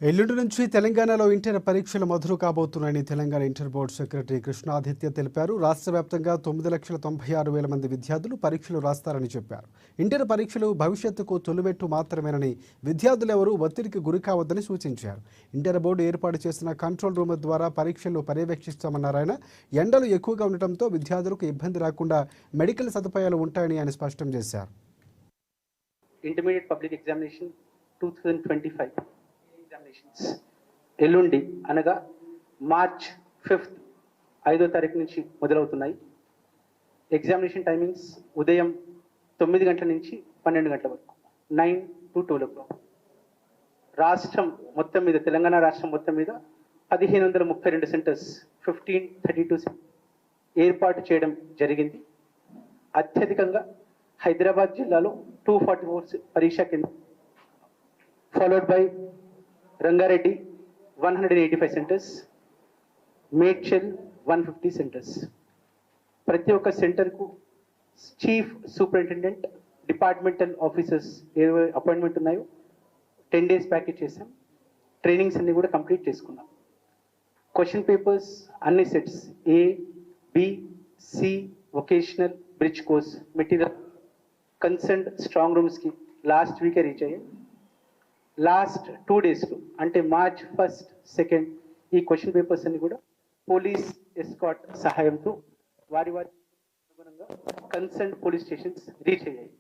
ఎల్లుండి నుంచి తెలంగాణలో ఇంటర్ పరీక్షలు మొదలు కాబోతున్నాయని Telangana inter board secretary Krishnaditya తెలిపారు. రాష్ట్ర వ్యాప్తంగా 9,96,000 మంది విద్యార్థులు పరీక్షలు రాస్తారని చెప్పారు. ఇంటర్ పరీక్షలు భవిష్యత్తుకు తొలిమెట్టు మాత్రమేనని విద్యార్థులెవరూ ఒత్తిడికి గురి కావద్దని సూచించారు. ఇంటర్ బోర్డు ఏర్పాటు చేసిన కంట్రోల్ రూమ్ ద్వారా పరీక్షలు పర్యవేక్షిస్తామన్నారు ఆయన. ఎండలు ఎక్కువగా ఉండటంతో విద్యార్థులకు ఇబ్బంది రాకుండా మెడికల్ సదుపాయాలు ఉంటాయని ఆయన స్పష్టం చేశారు. ఇంటర్మీడియట్ పబ్లిక్ ఎగ్జామినేషన్ 2025 ఎగ్జామినేషన్స్ ఎల్లుండి అనగా మార్చ్ 5 5వ తారీఖు నుంచి మొదలవుతున్నాయి. ఎగ్జామినేషన్ టైమింగ్స్ ఉదయం 9 గంటల నుంచి 12 గంటల వరకు, 9 to 12 o'clock. రాష్ట్రం మొత్తం మీద, తెలంగాణ రాష్ట్రం మొత్తం మీద 1532 సెంటర్స్ 1532 ఏర్పాటు చేయడం జరిగింది. అత్యధికంగా హైదరాబాద్ జిల్లాలో 244 పరీక్షా కేంద్రం, followed by Rangareddy 185 centres, Medchal 150 centres. ప్రతి ఒక్క సెంటర్కు చీఫ్ సూపరింటెండెంట్, డిపార్ట్మెంటల్ ఆఫీసర్స్ ఏవో అపాయింట్మెంట్ ఉన్నాయో 10 days ప్యాకేజ్ చేసాం. ట్రైనింగ్స్ అన్ని కూడా కంప్లీట్ చేసుకున్నాం. క్వశ్చన్ పేపర్స్ అన్ని sets A, B, C, vocational, bridge course material concerned strong రూమ్స్కి లాస్ట్ వీకే రీచ్ అయ్యాయి. లాస్ట్ 2 daysలో అంటే మార్చ్ 1, 2 ఈ క్వశ్చన్ పేపర్స్ అన్ని కూడా పోలీస్ ఎస్కాట్ సహాయంతో వారి అనుగుణంగా కన్సర్న్డ్ పోలీస్ స్టేషన్స్ రీచ్ అయ్యాయి.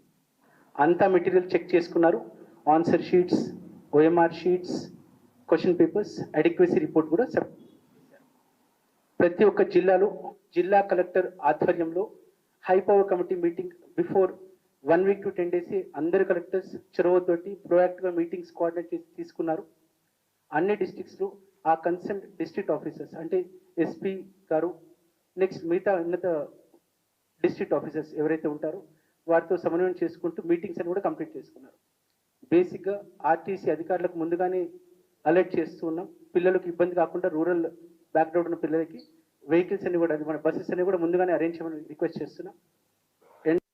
అంతా మెటీరియల్ చెక్ చేసుకున్నారు. Answer sheets, OMR sheets, question papers, adequacy report కూడా ప్రతి ఒక్క జిల్లాలో జిల్లా కలెక్టర్ ఆధ్వర్యంలో high power committee meeting before 1 week to 10 days అందరు కలెక్టర్స్ చొరవతోటి ప్రోయాక్టివ్గా మీటింగ్స్ కోఆర్డినేట్ చేసి తీసుకున్నారు. అన్ని డిస్ట్రిక్ట్స్లో ఆ కన్సర్న్ డిస్ట్రిక్ట్ ఆఫీసర్స్ అంటే SP గారు, నెక్స్ట్ మిగతా ఉన్నత డిస్ట్రిక్ట్ ఆఫీసర్స్ ఎవరైతే ఉంటారో వారితో సమన్వయం చేసుకుంటూ మీటింగ్స్ అని కూడా కంప్లీట్ చేసుకున్నారు. బేసిక్గా RTC అధికారులకు ముందుగానే అలర్ట్ చేస్తూ ఉన్నాం. పిల్లలకు ఇబ్బంది కాకుండా రూరల్ బ్యాక్గ్రౌండ్ ఉన్న పిల్లలకి వెహికల్స్ అన్ని కూడా, మన బస్సెస్ అన్ని కూడా ముందుగానే అరేంజ్ చేయమని రిక్వెస్ట్ చేస్తున్నాం.